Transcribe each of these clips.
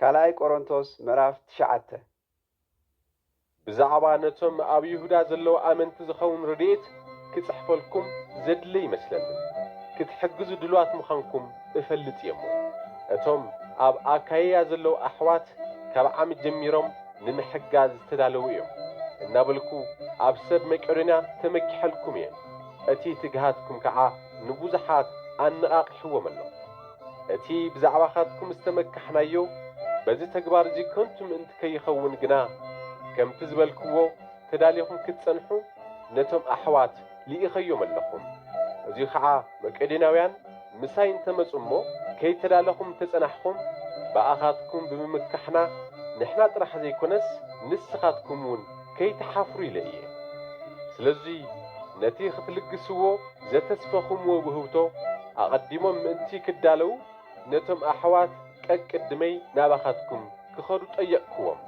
ካልኣይ ቆሮንቶስ ምዕራፍ 9 ብዛዕባ ነቶም ኣብ ይሁዳ ዘለዉ ኣመንቲ ዝኸውን ረድኤት ክጽሕፈልኩም ዘድሊ ይመስለኒ። ክትሕግዙ ድልዋት ምዃንኩም እፈልጥ እየሞ። እቶም ኣብ ኣካይያ ዘለዉ ኣሕዋት ካብ ዓመት ጀሚሮም ንምሕጋዝ ዝተዳለዉ እዮም። እናበልኩ ኣብ ሰብ መቄዶንያ ተመኪሐልኩም እየ። እቲ ትግሃትኩም ከዓ ንብዙሓት ኣነቓቂሕዎም ኣሎ። እቲ ብዛዕባኻትኩም ዝተመካሕናዮ በዚ ተግባር እዚ ከንቱ ምእንቲ ከይኸውን ግና ከምቲ ዝበልክዎ ተዳሊኹም ክትጸንሑ ነቶም ኣሕዋት ልኢኸዮም ኣለኹም። እዙይ ከዓ መቄዶናውያን ምሳይ እንተመጹ እሞ ከይተዳለኹም ተጸናሕኹም ብኣኻትኩም ብምምካሕና ንሕና ጥራሕ ዘይኮነስ ንስኻትኩም እውን ከይተሓፍሩ ኢለ እየ። ስለዙይ ነቲ ክትልግስዎ ዘተስፈኹምዎ ብህብቶ ኣቐዲሞም ምእንቲ ክዳለዉ ነቶም ኣሕዋት ቀቅድመይ ናባኻትኩም ክኸዱ ጠየቕክዎም።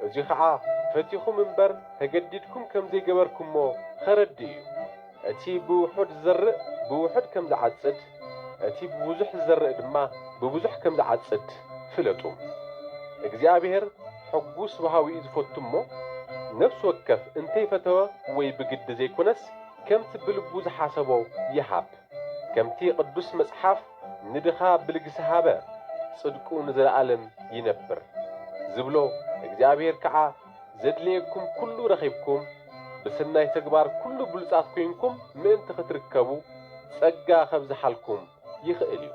እዙይ ከዓ ፈቲኹም እምበር ተገዲድኩም ከም ዘይገበርኩሞ ኸረዲ እዩ። እቲ ብውሑድ ዝዘርእ ብውሑድ ከም ዝዓጽድ፣ እቲ ብብዙሕ ዝዘርእ ድማ ብብዙሕ ከም ዝዓጽድ ፍለጡ። እግዚአብሔር ሕጉስ ወሃዊ እዩ ዝፈቱ እሞ ነፍስ ወከፍ እንተይፈተወ ወይ ብግዲ ዘይኮነስ ከምቲ ብልቡ ዝሓሰቦ ይሃብ። ከምቲ ቅዱስ መጽሓፍ ንድኻ ብልግሲ ሃበ ጽድቁ ንዘለዓለም ይነብር ዝብሎ እግዚአብሔር ከዓ ዘድልየኩም ኩሉ ረኺብኩም ብስናይ ተግባር ኩሉ ብሉጻት ኮይንኩም ምእንቲ ክትርከቡ ጸጋ ኸብዝሓልኩም ይኽእል እዩ።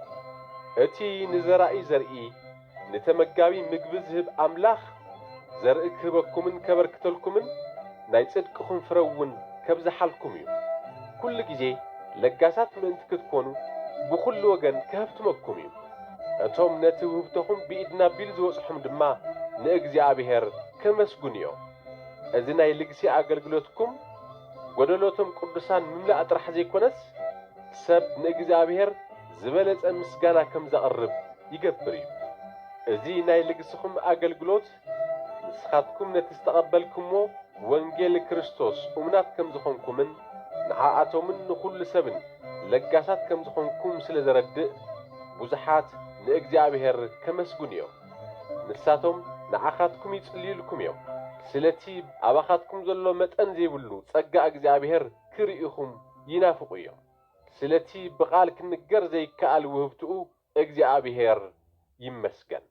እቲ ንዘራኢ ዘርኢ ንተመጋቢ ምግቢ ዝህብ ኣምላኽ ዘርኢ ክህበኩምን ከበርክተልኩምን ናይ ጽድቅኹም ፍረ እውን ከብዝሓልኩም እዩ። ኩሉ ጊዜ ለጋሳት ምእንቲ ክትኮኑ ብኹሉ ወገን ከህፍትመኩም እዩ። እቶም ነቲ ውህብተኹም ብኢድና ቢል ዝበጽሖም ድማ ንእግዚአብሔር ከመስጉን እዮም። እዚ ናይ ልግሲ ኣገልግሎትኩም ጐደሎቶም ቅዱሳን ምምላእ ጥራሕ ዘይኮነስ ሰብ ንእግዚአብሔር ዝበለጸ ምስጋና ከም ዘቕርብ ይገብር እዩ። እዚ ናይ ልግስኹም ኣገልግሎት ንስኻትኩም ነቲ ዝተቐበልኩሞ ወንጌል ክርስቶስ እሙናት ከም ዝኾንኩምን ንዓኣቶምን ንኹሉ ሰብን ለጋሳት ከም ዝኾንኩም ስለ ዘረድእ ብዙሓት ንእግዚአብሔር ከመስጉን እዮም። ንሳቶም ንዓኻትኩም ይጽልዩልኩም እዮም። ስለቲ ኣባኻትኩም ዘሎ መጠን ዘይብሉ ጸጋ እግዚአብሔር ክርእኹም ይናፍቑ እዮም። ስለቲ ብቓል ክንገር ዘይከኣል ውህብትኡ እግዚአብሔር ይመስገን።